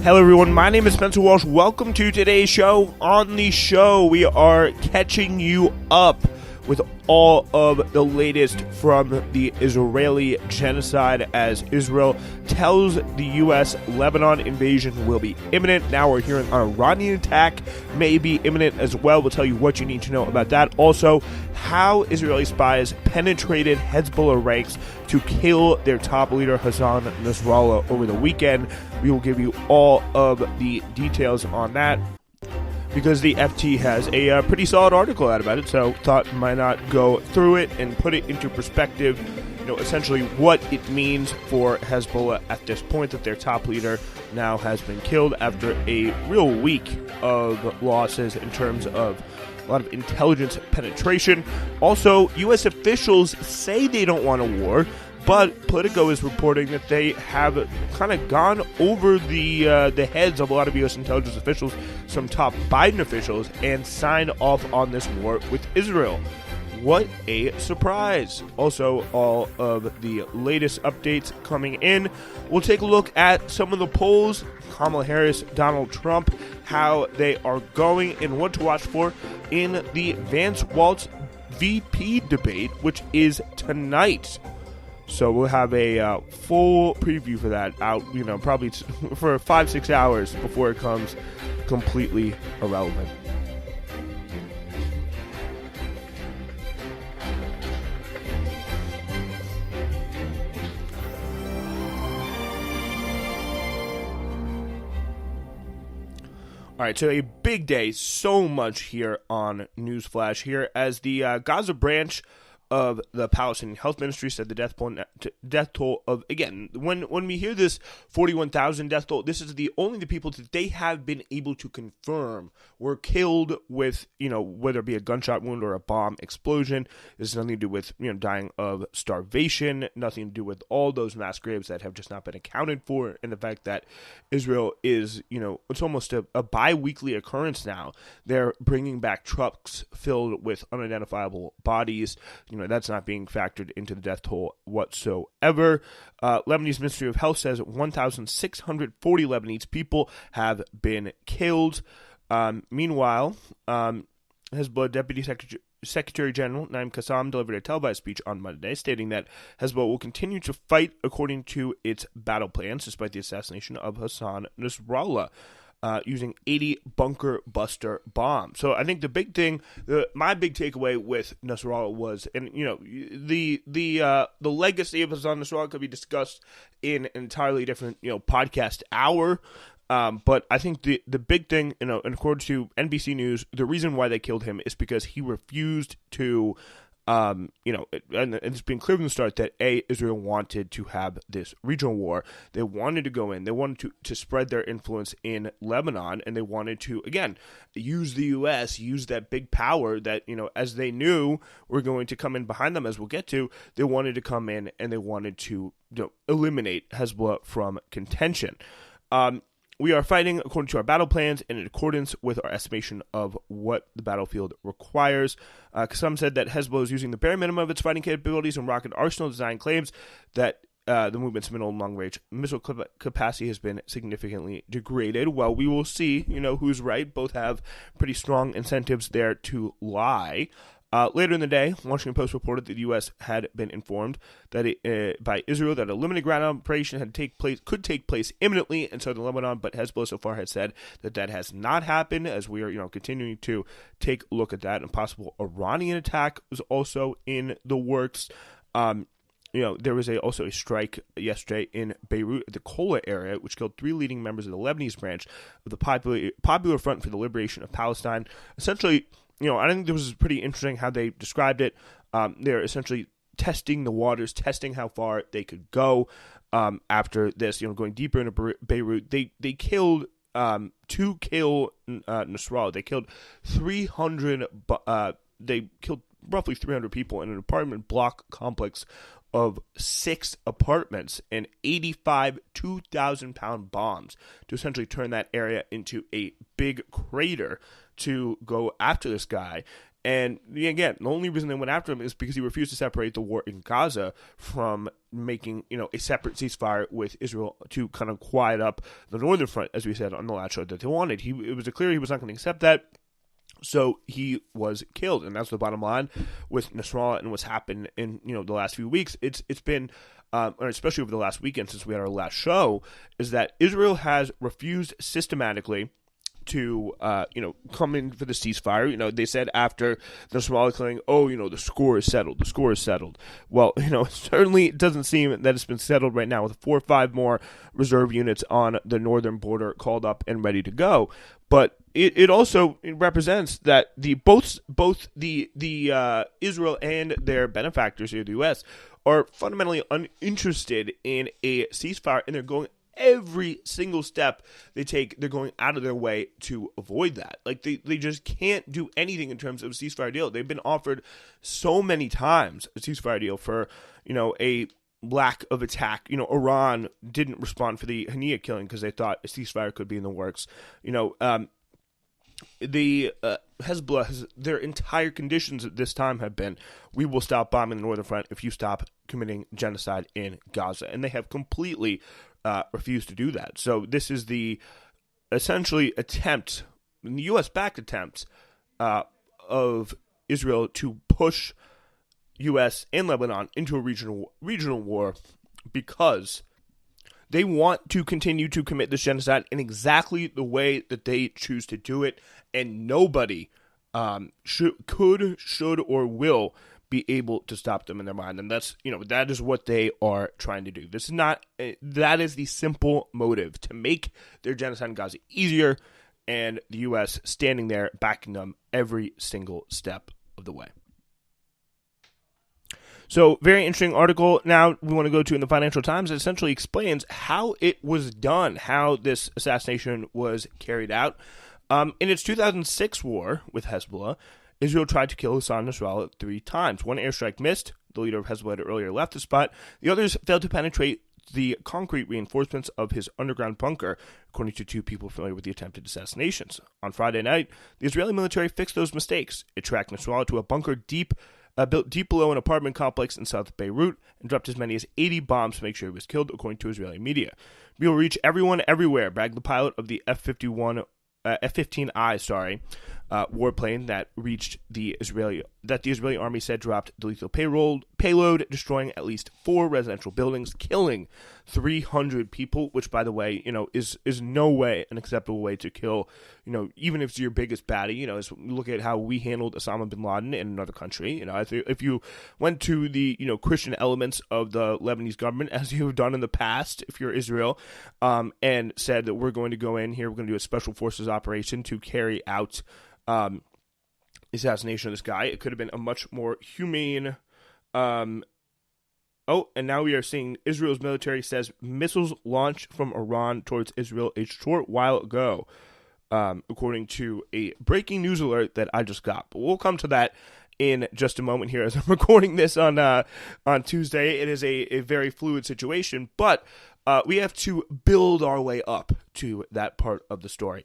Hello everyone, my name is Spencer Walsh. Welcome to today's show. On the show, we are catching you up with all of the latest from the Israeli genocide as Israel tells the U.S. Lebanon invasion will be imminent. Now we're hearing an Iranian attack may be imminent as well. We'll tell you what you need to know about that. Also, how Israeli spies penetrated Hezbollah ranks to kill their top leader Hassan Nasrallah over the weekend. We will give you all of the details on that, because the FT has a pretty solid article out about it, so thought might not go through it and put it into perspective, essentially what it means for Hezbollah at this point that their top leader now has been killed after a real week of losses in terms of a lot of intelligence penetration. Also, U.S. officials say they don't want a war, but Politico is reporting that they have kind of gone over the heads of a lot of U.S. intelligence officials, some top Biden officials, and signed off on this war with Israel. What a surprise. Also, all of the latest updates coming in. We'll take a look at some of the polls, Kamala Harris, Donald Trump, how they are going, and what to watch for in the Vance Waltz VP debate, which is tonight. So we'll have a full preview for that out, probably for 5-6 hours before it comes completely irrelevant. All right, so a big day, so much here on Newsflash here, as the Gaza branch of the Palestinian Health Ministry said the death toll of, again, when we hear this 41,000 death toll, this is only the people that they have been able to confirm were killed with, whether it be a gunshot wound or a bomb explosion. This has nothing to do with, dying of starvation, nothing to do with all those mass graves that have just not been accounted for, and the fact that Israel is, it's almost a bi-weekly occurrence now. They're bringing back trucks filled with unidentifiable bodies. That's not being factored into the death toll whatsoever. Lebanese Ministry of Health says 1,640 Lebanese people have been killed. Meanwhile, Hezbollah Deputy Secretary General Naim Qassam delivered a televised speech on Monday, stating that Hezbollah will continue to fight according to its battle plans, despite the assassination of Hassan Nasrallah, using 80 bunker buster bombs. So I think the big thing, my big takeaway with Nasrallah was, and the legacy of Hassan Nasrallah could be discussed in an entirely different podcast hour. But I think the big thing, in accordance to NBC News, the reason why they killed him is because he refused to. And it's been clear from the start that Israel wanted to have this regional war. They wanted to go in. They wanted to spread their influence in Lebanon, and they wanted to, again, use the U.S., use that big power that, as they knew were going to come in behind them, as we'll get to, they wanted to come in and they wanted to eliminate Hezbollah from contention. We are fighting according to our battle plans and in accordance with our estimation of what the battlefield requires. Qassam said that Hezbollah is using the bare minimum of its fighting capabilities and rocket arsenal design claims that the movement's middle and long-range missile capacity has been significantly degraded. Well, we will see, who's right. Both have pretty strong incentives there to lie. Later in the day, Washington Post reported that the U.S. had been informed that by Israel that a limited ground operation could take place imminently in southern Lebanon, but Hezbollah so far has said that has not happened, as we are continuing to take a look at that. And possible Iranian attack was also in the works. There was also a strike yesterday in Beirut, the Kola area, which killed 3 leading members of the Lebanese branch of the Popular Front for the Liberation of Palestine. Essentially, I think this was pretty interesting how they described it. They're essentially testing the waters, testing how far they could go after this, going deeper into Beirut. They killed, to kill Nasrallah, they killed 300, they killed roughly 300 people in an apartment block complex of 6 apartments and 85 2,000-pound bombs to essentially turn that area into a big crater to go after this guy. And again, the only reason they went after him is because he refused to separate the war in Gaza from making, a separate ceasefire with Israel to kind of quiet up the northern front, as we said on the last show, that they wanted. It was clear he was not going to accept that. So he was killed, and that's the bottom line with Nasrallah and what's happened in the last few weeks. It's been, or especially over the last weekend since we had our last show, is that Israel has refused systematically to come in for the ceasefire. They said after the Nasrallah killing, the score is settled. Well, it certainly doesn't seem that it's been settled right now with 4 or 5 more reserve units on the northern border called up and ready to go. But it also represents that both the Israel and their benefactors here, the U.S., are fundamentally uninterested in a ceasefire, and they're going every single step they take. They're going out of their way to avoid that. Like they just can't do anything in terms of a ceasefire deal. They've been offered so many times a ceasefire deal for a lack of attack. Iran didn't respond for the Hania killing because they thought a ceasefire could be in the works. The Hezbollah, their entire conditions at this time have been, we will stop bombing the northern front if you stop committing genocide in Gaza. And they have completely refused to do that. So this is the essentially attempt, the U.S.-backed attempt of Israel to push U.S. and Lebanon into a regional war because they want to continue to commit this genocide in exactly the way that they choose to do it, and nobody should, or will be able to stop them in their mind. And that's, that is what they are trying to do. This is not, that is the simple motive, to make their genocide in Gaza easier, and the U.S. standing there backing them every single step of the way. So, very interesting article now we want to go to in the Financial Times. It essentially explains how it was done, how this assassination was carried out. In its 2006 war with Hezbollah, Israel tried to kill Hassan Nasrallah 3 times. One airstrike missed. The leader of Hezbollah had earlier left the spot. The others failed to penetrate the concrete reinforcements of his underground bunker, according to 2 people familiar with the attempted assassinations. On Friday night, the Israeli military fixed those mistakes. It tracked Nasrallah to a bunker built deep below an apartment complex in South Beirut, and dropped as many as 80 bombs to make sure he was killed, according to Israeli media. We will reach everyone everywhere, bragged the pilot of the F-15I, warplane that the Israeli army said dropped the lethal payload, destroying at least 4 residential buildings, killing 300 people, which, by the way, is no way an acceptable way to kill, even if it's your biggest baddie. Look at how we handled Osama bin Laden in another country. If you went to the, Christian elements of the Lebanese government, as you have done in the past, if you're Israel, and said that we're going to go in here, we're going to do a special forces operation to carry out assassination of this guy, it could have been a much more humane. And now we are seeing Israel's military says missiles launched from Iran towards Israel a short while ago, according to a breaking news alert that I just got. But we'll come to that in just a moment here as I'm recording this on Tuesday. It is a very fluid situation, but we have to build our way up to that part of the story.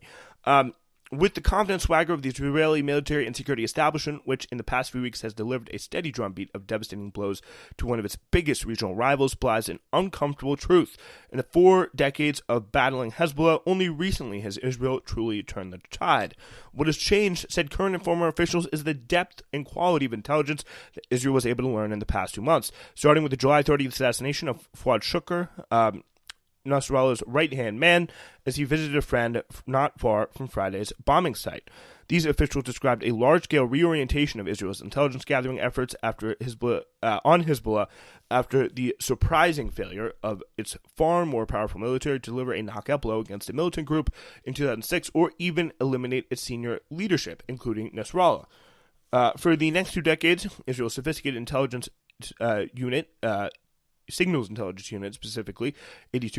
With the confident swagger of the Israeli military and security establishment, which in the past few weeks has delivered a steady drumbeat of devastating blows to one of its biggest regional rivals, lies an uncomfortable truth. In the 4 decades of battling Hezbollah, only recently has Israel truly turned the tide. What has changed, said current and former officials, is the depth and quality of intelligence that Israel was able to learn in the past 2 months, starting with the July 30th assassination of Fuad Shukr, Nasrallah's right-hand man, as he visited a friend not far from Friday's bombing site. These officials described a large-scale reorientation of Israel's intelligence-gathering efforts on Hezbollah after the surprising failure of its far more powerful military to deliver a knockout blow against a militant group in 2006 or even eliminate its senior leadership, including Nasrallah. For the next 2 decades, Israel's sophisticated intelligence unit, Signals Intelligence Unit specifically, Unit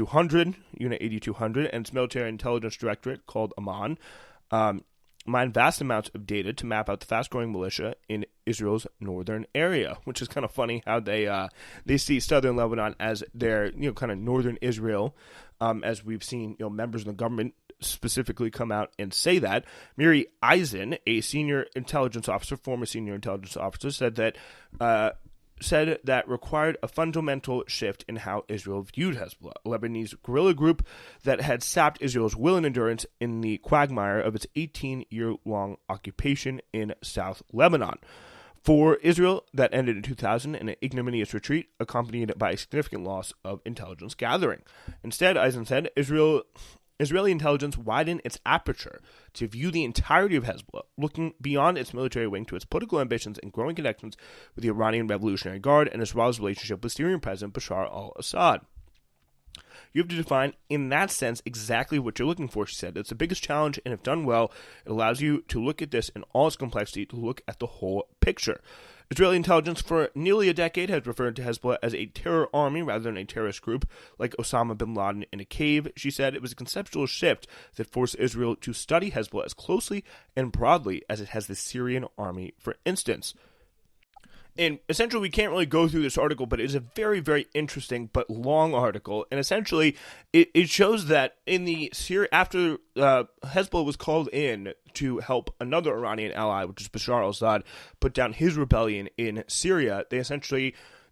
8200, and its military intelligence directorate called Amman, mined vast amounts of data to map out the fast-growing militia in Israel's northern area, which is kind of funny how they see southern Lebanon as their kind of northern Israel, as we've seen members of the government specifically come out and say that. Miri Eisen, a former senior intelligence officer, said that said that required a fundamental shift in how Israel viewed Hezbollah, a Lebanese guerrilla group that had sapped Israel's will and endurance in the quagmire of its 18-year-long occupation in South Lebanon. For Israel, that ended in 2000 in an ignominious retreat, accompanied by a significant loss of intelligence gathering. Instead, Eisen said, Israeli intelligence widened its aperture to view the entirety of Hezbollah, looking beyond its military wing to its political ambitions and growing connections with the Iranian Revolutionary Guard and Israel's relationship with Syrian President Bashar al-Assad. You have to define, in that sense, exactly what you're looking for, she said. It's the biggest challenge, and if done well, it allows you to look at this in all its complexity, to look at the whole picture. Israeli intelligence for nearly a decade has referred to Hezbollah as a terror army rather than a terrorist group, like Osama bin Laden in a cave. She said it was a conceptual shift that forced Israel to study Hezbollah as closely and broadly as it has the Syrian army, for instance. And essentially, we can't really go through this article, but it's a very, very interesting but long article. And essentially, it shows that in the after Hezbollah was called in to help another Iranian ally, which is Bashar al-Assad, put down his rebellion in Syria,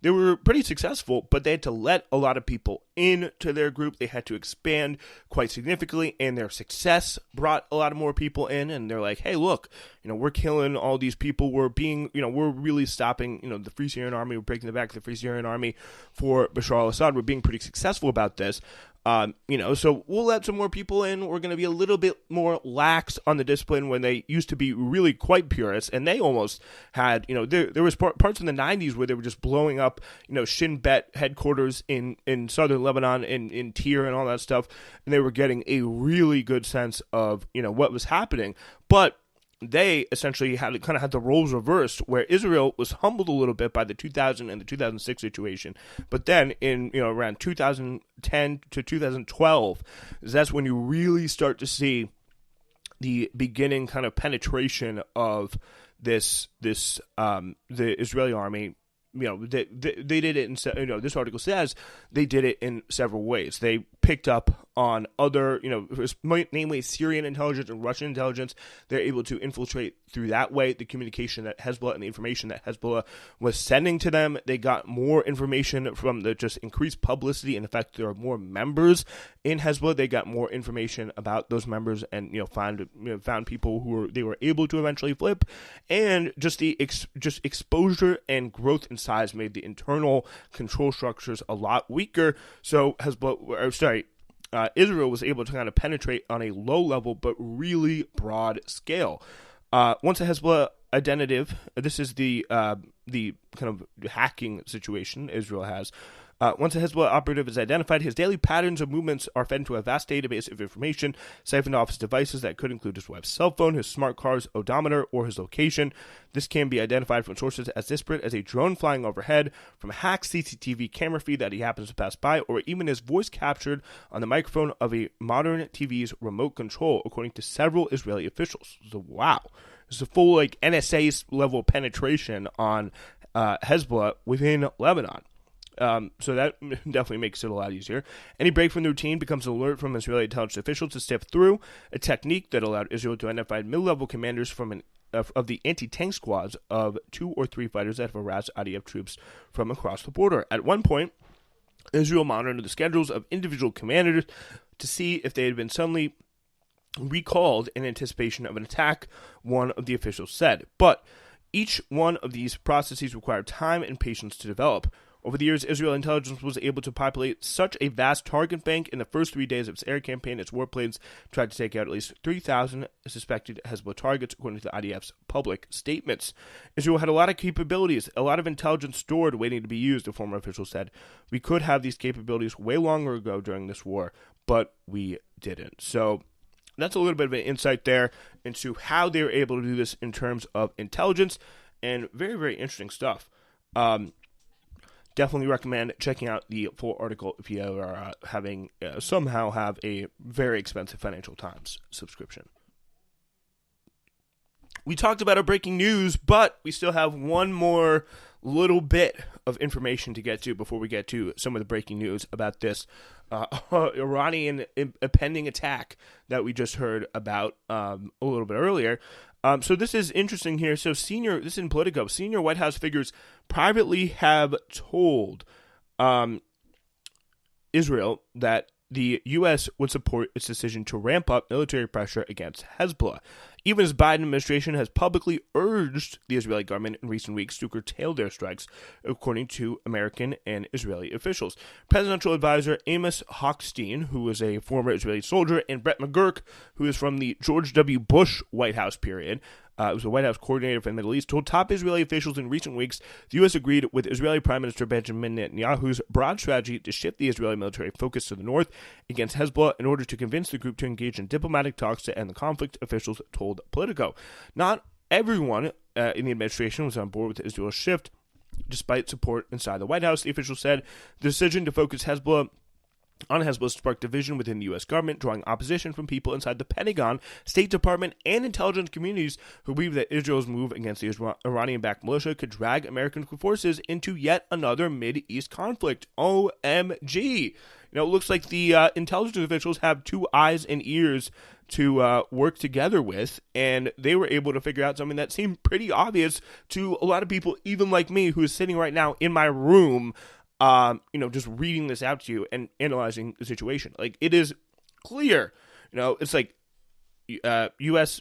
they were pretty successful, but they had to let a lot of people into their group. They had to expand quite significantly, and their success brought a lot of more people in. And they're like, hey, look, we're killing all these people. We're really stopping, the Free Syrian Army. We're breaking the back of the Free Syrian Army for Bashar al-Assad. We're being pretty successful about this. So we'll let some more people in. We're going to be a little bit more lax on the discipline when they used to be really quite purists. And they almost had, there was parts in the 90s where they were just blowing up, Shin Bet headquarters in southern Lebanon in Tyre and all that stuff. And they were getting a really good sense of, what was happening. But they essentially had the roles reversed, where Israel was humbled a little bit by the 2000 and the 2006 situation. But then in around 2010 to 2012, that's when you really start to see the beginning kind of penetration of the Israeli army. They did it in, this article says they did it in several ways. They picked up on other, namely Syrian intelligence and Russian intelligence. They're able to infiltrate through that way the communication that Hezbollah and the information that Hezbollah was sending to them. They got more information from the just increased publicity, and the fact there are more members in Hezbollah. They got more information about those members, and found people who they were able to eventually flip, and just the exposure and growth in size made the internal control structures a lot weaker. So Israel was able to kind of penetrate on a low level but really broad scale. Once a Hezbollah identity, this is the kind of hacking situation Israel has. Once a Hezbollah operative is identified, his daily patterns of movements are fed into a vast database of information, siphoned off his devices that could include his wife's cell phone, his smart car's odometer, or his location. This can be identified from sources as disparate as a drone flying overhead, from a hacked CCTV camera feed that he happens to pass by, or even his voice captured on the microphone of a modern TV's remote control, according to several Israeli officials. So, wow. This is a full NSA level penetration on Hezbollah within Lebanon. So that definitely makes it a lot easier. Any break from the routine becomes an alert from Israeli intelligence officials to step through, a technique that allowed Israel to identify mid-level commanders of the anti-tank squads of 2 or 3 fighters that have harassed IDF troops from across the border. At one point, Israel monitored the schedules of individual commanders to see if they had been suddenly recalled in anticipation of an attack, one of the officials said. But each one of these processes required time and patience to develop. Over the years, Israel intelligence was able to populate such a vast target bank. In the first 3 days of its air campaign, its warplanes tried to take out at least 3,000 suspected Hezbollah targets, according to the IDF's public statements. Israel had a lot of capabilities, a lot of intelligence stored waiting to be used, a former official said. We could have these capabilities way longer ago during this war, but we didn't. So that's a little bit of an insight there into how they were able to do this in terms of intelligence, and very, very interesting stuff. Definitely recommend checking out the full article if you are somehow have a very expensive Financial Times subscription. We talked about our breaking news, but we still have one more little bit of information to get to before we get to some of the breaking news about this Iranian impending attack that we just heard about a little bit earlier. So this is interesting here. So this is in Politico, senior White House figures privately have told Israel that the U.S. would support its decision to ramp up military pressure against Hezbollah, even as Biden administration has publicly urged the Israeli government in recent weeks to curtail their strikes, according to American and Israeli officials. Presidential advisor Amos Hochstein, who is a former Israeli soldier, and Brett McGurk, who is from the George W. Bush White House period, was the White House coordinator for the Middle East, told top Israeli officials in recent weeks the U.S. agreed with Israeli Prime Minister Benjamin Netanyahu's broad strategy to shift the Israeli military focus to the north against Hezbollah in order to convince the group to engage in diplomatic talks to end the conflict, officials told Politico. Not everyone in the administration was on board with the Israel shift, despite support inside the White House. The official said the decision to focus Hezbollah sparked division within the U.S. government, drawing opposition from people inside the Pentagon, State Department, and intelligence communities who believe that Israel's move against the Iranian-backed militia could drag American forces into yet another Mid-East conflict. OMG. It looks like the intelligence officials have two eyes and ears to work together with, and they were able to figure out something that seemed pretty obvious to a lot of people, even like me, who is sitting right now in my room, just reading this out to you and analyzing the situation. Like, it is clear. It's like U.S.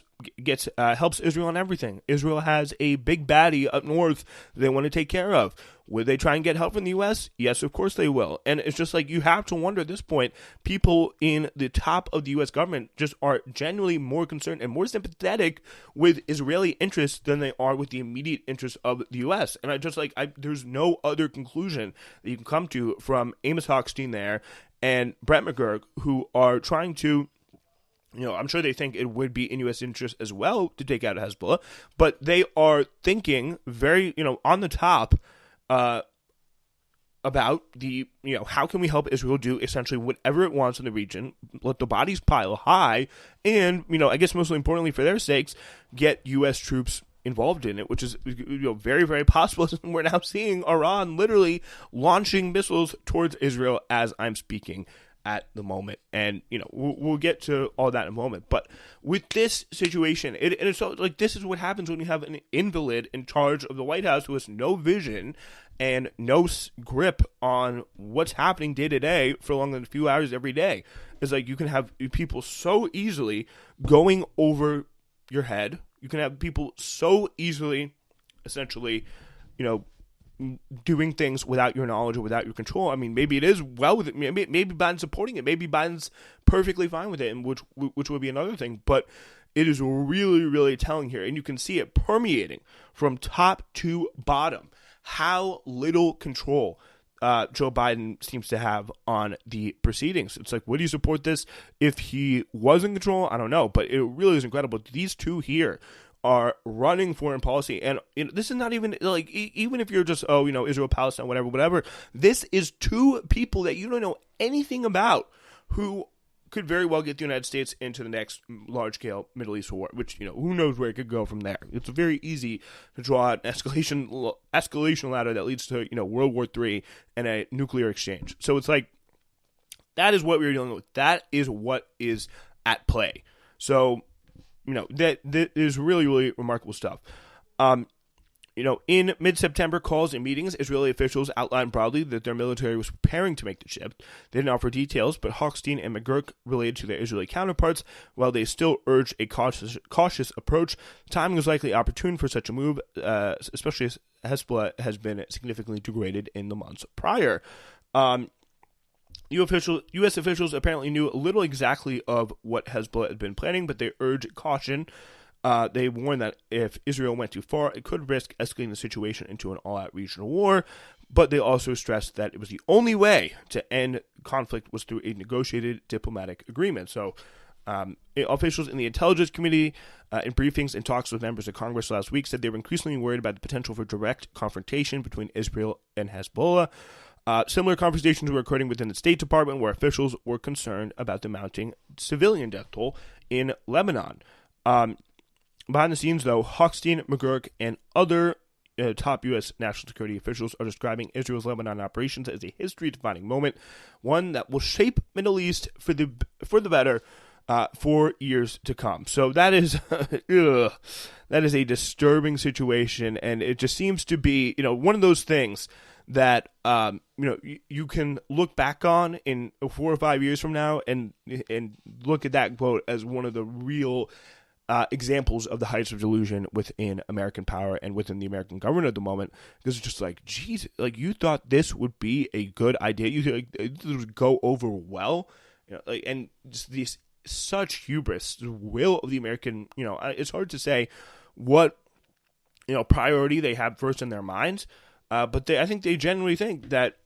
helps Israel on everything. Israel has a big baddie up north they want to take care of. Would they try and get help from the U.S.? Yes, of course they will. And it's just like, you have to wonder at this point, people in the top of the U.S. government just are genuinely more concerned and more sympathetic with Israeli interests than they are with the immediate interests of the U.S. And there's no other conclusion that you can come to from Amos Hochstein there and Brett McGurk, who are trying to, I'm sure they think it would be in U.S. interest as well to take out Hezbollah, but they are thinking very, on the top about the, how can we help Israel do essentially whatever it wants in the region, let the bodies pile high, and, I guess mostly importantly for their sakes, get U.S. troops involved in it, which is very, very possible. We're now seeing Iran literally launching missiles towards Israel as I'm speaking at the moment, and we'll get to all that in a moment. But with this situation, it's so, like, this is what happens when you have an invalid in charge of the White House who has no vision and no grip on what's happening day to day for longer than a few hours every day. It's like you can have people so easily going over your head. You can have people so easily, essentially, doing things without your knowledge or without your control. I mean, maybe it is well with it. Maybe Biden's supporting it. Maybe Biden's perfectly fine with it, and which would be another thing. But it is really, really telling here, and you can see it permeating from top to bottom how little control Joe Biden seems to have on the proceedings. It's like, would you support this if he was in control? I don't know, but it really is incredible. These two here are running foreign policy, and this is not even like, even if you're just Israel, Palestine, whatever, this is two people that you don't know anything about who could very well get the United States into the next large-scale Middle East war, which, who knows where it could go from there. It's very easy to draw an escalation ladder that leads to, World War III and a nuclear exchange. So it's like, that is what we're dealing with. That is what is at play. So, that is really, really remarkable stuff. In mid-September calls and meetings, Israeli officials outlined broadly that their military was preparing to make the shift. They didn't offer details, but Hochstein and McGurk related to their Israeli counterparts, while they still urged a cautious approach. Timing was likely opportune for such a move, especially as Hezbollah has been significantly degraded in the months prior. U.S. officials apparently knew little exactly of what Hezbollah had been planning, but they urged caution. They warned that if Israel went too far, it could risk escalating the situation into an all-out regional war, but they also stressed that it was the only way to end conflict was through a negotiated diplomatic agreement. So officials in the intelligence community, in briefings and talks with members of Congress last week, said they were increasingly worried about the potential for direct confrontation between Israel and Hezbollah. Similar conversations were occurring within the State Department, where officials were concerned about the mounting civilian death toll in Lebanon. Behind the scenes, though, Hochstein, McGurk, and other top U.S. national security officials are describing Israel's Lebanon operations as a history-defining moment, one that will shape Middle East for the better for years to come. So that is that is a disturbing situation, and it just seems to be one of those things that you can look back on in 4 or 5 years from now and look at that quote as one of the real examples of the heights of delusion within American power and within the American government at the moment, because it's just like, geez, like you thought this would be a good idea, you thought this would go over well, and just these such hubris, the will of the American, it's hard to say what priority they have first in their minds, but I think they genuinely think that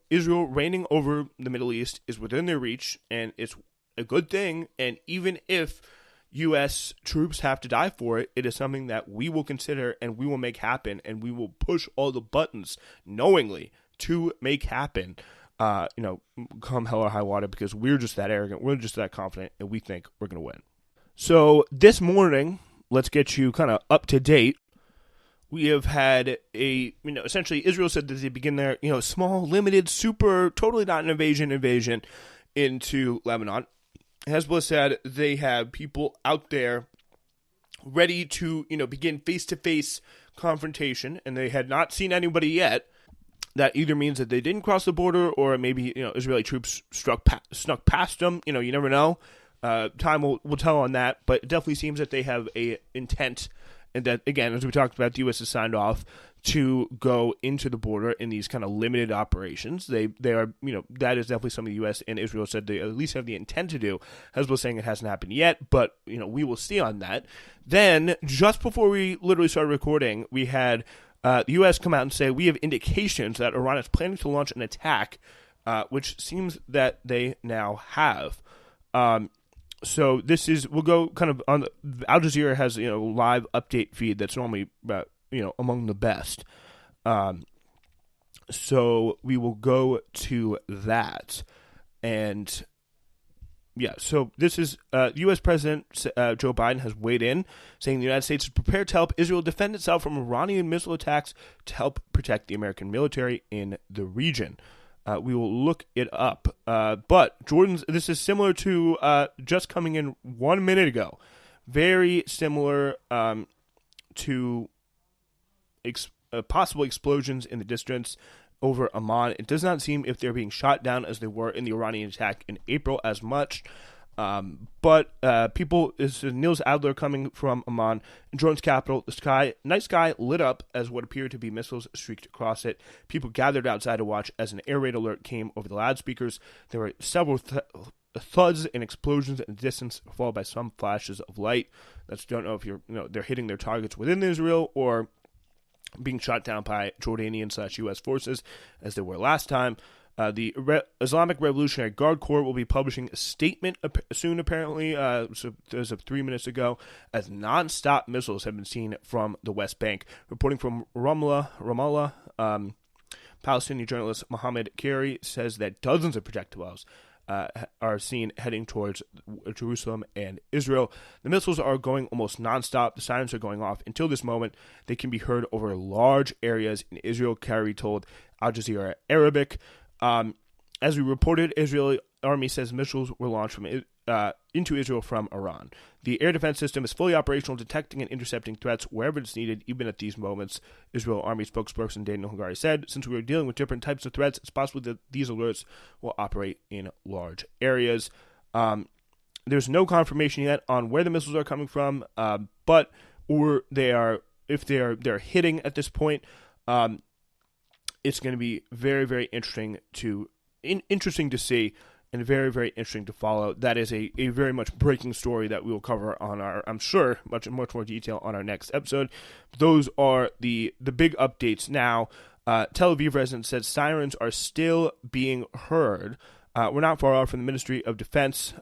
Israel reigning over the Middle East is within their reach, and it's a good thing, and even if U.S. troops have to die for it, it is something that we will consider and we will make happen, and we will push all the buttons knowingly to make happen, come hell or high water, because we're just that arrogant, we're just that confident, and we think we're going to win. So this morning, let's get you kind of up to date. We have had essentially Israel said that they begin their, small, limited, super, totally not an invasion into Lebanon. Hezbollah said they have people out there ready to, begin face-to-face confrontation, and they had not seen anybody yet. That either means that they didn't cross the border, or maybe, Israeli troops snuck past them. You never know. Time will tell on that, but it definitely seems that they have a intent, and that, again, as we talked about, the U.S. has signed off to go into the border in these kind of limited operations. They are, that is definitely something the U.S. and Israel said they at least have the intent to do. Hezbollah saying it hasn't happened yet, but, we will see on that. Then, just before we literally started recording, we had the U.S. come out and say, we have indications that Iran is planning to launch an attack, which seems that they now have. So this is, we'll go kind of on, Al Jazeera has, live update feed that's normally, among the best. So we will go to that. And yeah, so this is, U.S. President Joe Biden has weighed in, saying the United States is prepared to help Israel defend itself from Iranian missile attacks to help protect the American military in the region. We will look it up. But this is similar to just coming in 1 minute ago. Very similar to possible explosions in the distance over Amman. It does not seem if they're being shot down as they were in the Iranian attack in April as much. But this is Niels Adler coming from Amman, in Jordan's capital. Night sky lit up as what appeared to be missiles streaked across it. People gathered outside to watch as an air raid alert came over the loudspeakers. There were several thuds and explosions in the distance, followed by some flashes of light. Don't know if they're hitting their targets within Israel or being shot down by Jordanian/U.S. forces, as they were last time. The Islamic Revolutionary Guard Corps will be publishing a statement soon, apparently, so as of 3 minutes ago, as non-stop missiles have been seen from the West Bank. Reporting from Ramallah, Palestinian journalist Mohammed Kari says that dozens of projectiles are seen heading towards Jerusalem and Israel. The missiles are going almost nonstop. The sirens are going off. Until this moment, they can be heard over large areas in Israel, Kari told Al Jazeera Arabic. As we reported, Israeli army says missiles were launched from into Israel from Iran. The air defense system is fully operational, detecting and intercepting threats wherever it's needed, even at these moments, Israel Army spokesperson Daniel Hagari said. Since we are dealing with different types of threats, it's possible that these alerts will operate in large areas. There's no confirmation yet on where the missiles are coming from, but they're hitting at this point. It's going to be very, very interesting to see, and very, very interesting to follow. That is a very much breaking story that we will cover on our, I'm sure, much more detail on our next episode. Those are the big updates now. Tel Aviv resident said sirens are still being heard. We're not far off from the Ministry of Defense,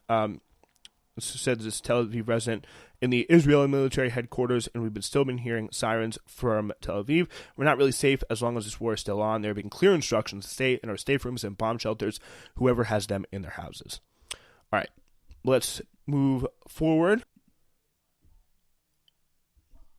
said this Tel Aviv resident, in the Israeli military headquarters, and we've still been hearing sirens from Tel Aviv. We're not really safe as long as this war is still on. There have been clear instructions to stay in our safe rooms and bomb shelters, whoever has them in their houses. All right, let's move forward.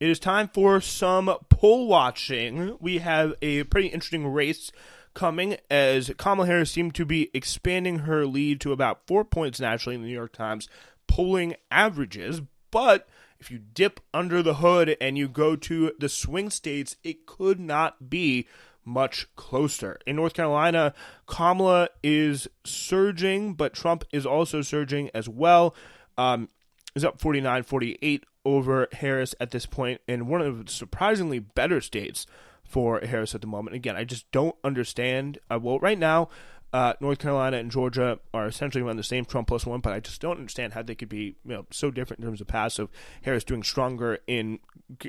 It is time for some poll watching, we have a pretty interesting race coming as Kamala Harris seemed to be expanding her lead to about 4 points nationally in the New York Times polling averages. But if you dip under the hood and you go to the swing states, it could not be much closer. In North Carolina, Kamala is surging, but Trump is also surging as well. Is up 49-48 over Harris at this point in one of the surprisingly better states for Harris at the moment. Again, I just don't understand. Well, right now, North Carolina and Georgia are essentially around the same Trump plus one, but I just don't understand how they could be so different in terms of passive. Harris doing stronger in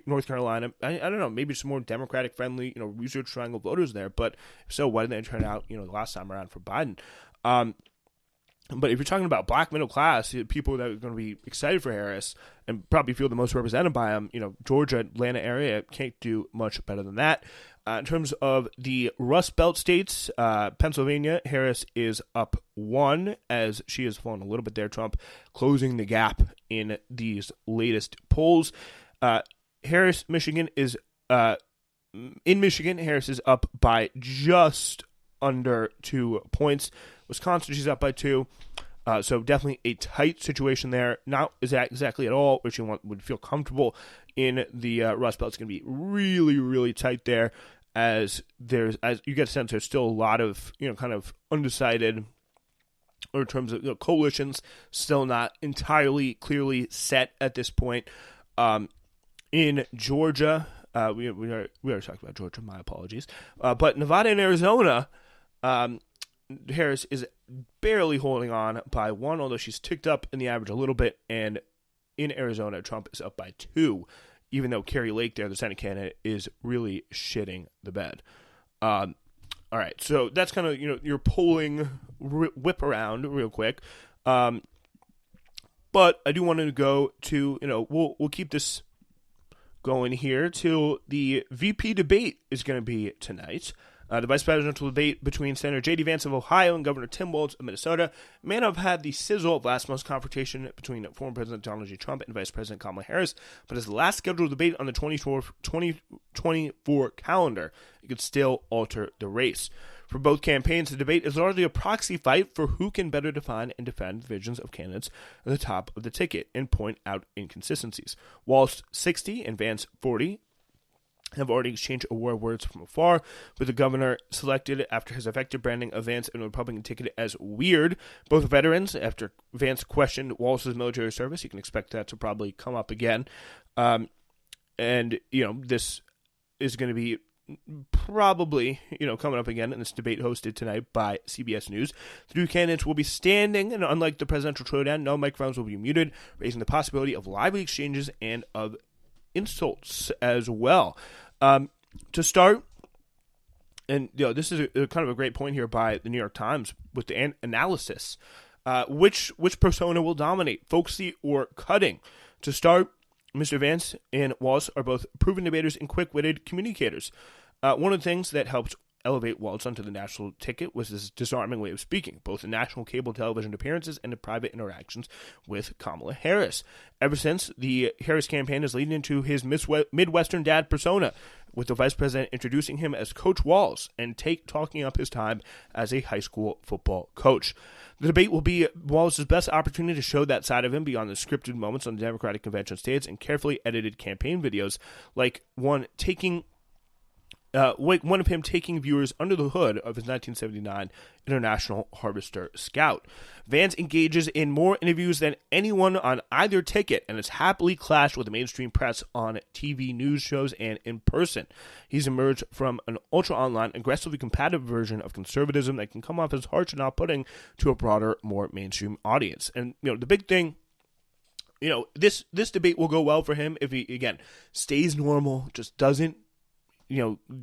North Carolina. I don't know, maybe some more Democratic friendly, research triangle voters there, but if so, why didn't they turn out, the last time around for Biden? But if you're talking about black middle class, people that are going to be excited for Harris and probably feel the most represented by him, Georgia, Atlanta area can't do much better than that. In terms of the Rust Belt states, Pennsylvania, Harris is up 1 as she has fallen a little bit there. Trump closing the gap in these latest polls. Michigan is in Michigan, Harris is up by just under 2 points. Wisconsin, she's up by 2. So definitely a tight situation there. Not exactly at all where she would feel comfortable in the Rust Belt. It's going to be really, really tight there as you get a sense there's still a lot of, kind of undecided, or in terms of coalitions, still not entirely clearly set at this point. In Georgia, we already talked about Georgia, my apologies. But Nevada and Arizona, Harris is barely holding on by 1, although she's ticked up in the average a little bit. And in Arizona, Trump is up by 2, even though Carrie Lake there, the Senate candidate, is really shitting the bed. All right, so that's kind of, your polling whip around real quick. But I do want to go to, we'll keep this going here till the VP debate is going to be tonight. The vice presidential debate between Senator J.D. Vance of Ohio and Governor Tim Walz of Minnesota may not have had the sizzle of last month's confrontation between former President Donald J. Trump and Vice President Kamala Harris, but as the last scheduled debate on the 2024 calendar, it could still alter the race. For both campaigns, the debate is largely a proxy fight for who can better define and defend the visions of candidates at the top of the ticket and point out inconsistencies. Walz, 60, and Vance, 40, have already exchanged award words from afar, with the governor selected after his effective branding of Vance and the Republican ticket as weird. Both veterans, after Vance questioned Walz's military service, you can expect that to probably come up again. And, this is going to be probably, coming up again in this debate hosted tonight by CBS News. The two candidates will be standing, and unlike the presidential showdown, no microphones will be muted, raising the possibility of lively exchanges and of insults as well. To start, and this is a kind of a great point here by the New York Times with the analysis. Which persona will dominate, folksy or cutting? To start, Mr. Vance and Walz are both proven debaters and quick-witted communicators. One of the things that helped elevate Walz onto the national ticket was his disarming way of speaking, both in national cable television appearances and in private interactions with Kamala Harris. Ever since, the Harris campaign is leading into his Midwestern dad persona, with the vice president introducing him as Coach Walz and talking up his time as a high school football coach. The debate will be Walz's best opportunity to show that side of him beyond the scripted moments on the Democratic convention stage and carefully edited campaign videos, like one of him taking viewers under the hood of his 1979 International Harvester Scout. Vance engages in more interviews than anyone on either ticket and has happily clashed with the mainstream press on TV news shows and in person. He's emerged from an ultra-online, aggressively combative version of conservatism that can come off as harsh and off-putting to a broader, more mainstream audience. And, the big thing, this debate will go well for him if he, again, stays normal, just doesn't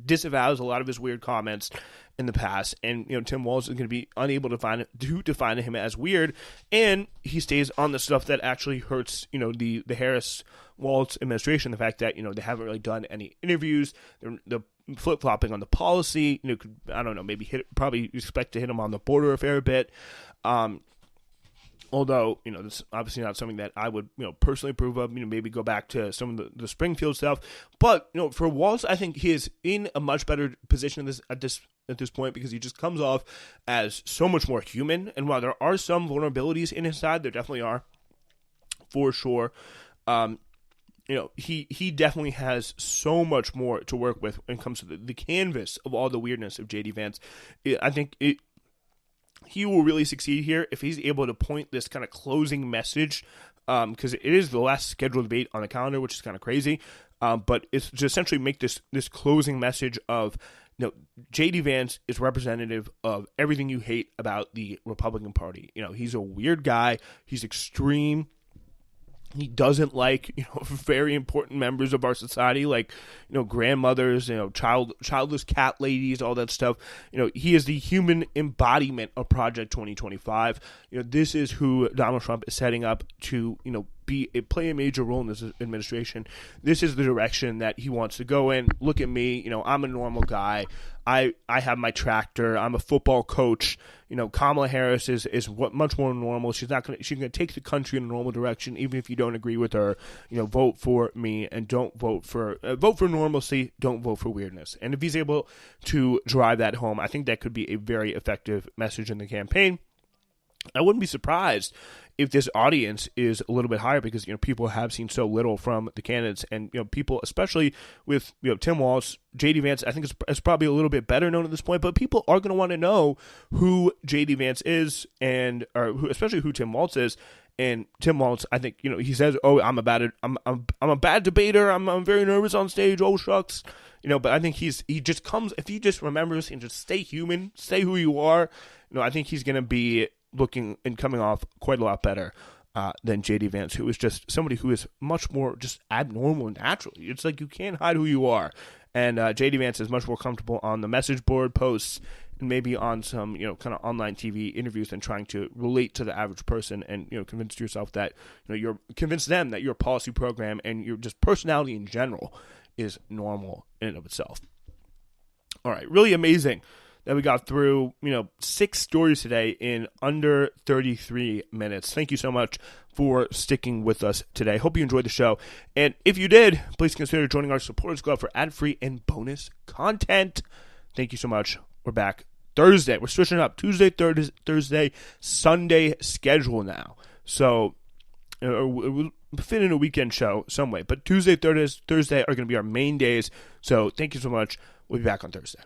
disavows a lot of his weird comments in the past, and Tim Walz is going to be unable to define him as weird, and he stays on the stuff that actually hurts the Harris Walz administration. The fact that they haven't really done any interviews, the flip flopping on the policy, could, I don't know, maybe probably expect to hit him on the border a fair bit. Although, this is obviously not something that I would, personally approve of, maybe go back to some of the Springfield stuff. But, for Walz, I think he is in a much better position at this point, because he just comes off as so much more human. And while there are some vulnerabilities in his side, there definitely are, for sure. He definitely has so much more to work with when it comes to the canvas of all the weirdness of J.D. Vance. I think he will really succeed here if he's able to point this kind of closing message, because it is the last scheduled debate on the calendar, which is kind of crazy. But it's to essentially make this closing message of, J.D. Vance is representative of everything you hate about the Republican Party. He's a weird guy. He's extreme. He doesn't like, very important members of our society, like, grandmothers, childless cat ladies, all that stuff. He is the human embodiment of Project 2025. This is who Donald Trump is setting up to, play a major role in this administration. This is the direction that he wants to go in. Look at me. I'm a normal guy. I have my tractor. I'm a football coach. Kamala Harris is much more normal. She's going to take the country in a normal direction, even if you don't agree with her. Vote for me and don't vote for normalcy. Don't vote for weirdness. And if he's able to drive that home, I think that could be a very effective message in the campaign. I wouldn't be surprised if this audience is a little bit higher, because people have seen so little from the candidates, and people, especially with Tim Walz, J.D. Vance, I think is probably a little bit better known at this point, but people are going to want to know who J.D. Vance is, especially who Tim Walz is. And Tim Walz, I think he says, "Oh, I'm a bad debater. I'm very nervous on stage. Oh shucks." But I think he just comes, if he just remembers and just stay human, stay who you are. I think he's going to be looking and coming off quite a lot better than J.D. Vance, who is just somebody who is much more just abnormal naturally. It's like you can't hide who you are. And J.D. Vance is much more comfortable on the message board posts and maybe on some, kind of online TV interviews than trying to relate to the average person and, convince yourself that, you're convince them that your policy program and your just personality in general is normal in and of itself. All right, really amazing that we got through, 6 stories today in under 33 minutes. Thank you so much for sticking with us today. Hope you enjoyed the show. And if you did, please consider joining our Supporters Club for ad-free and bonus content. Thank you so much. We're back Thursday. We're switching up Tuesday, Thursday, Sunday schedule now. So we'll fit in a weekend show some way. But Tuesday, Thursday are going to be our main days. So thank you so much. We'll be back on Thursday.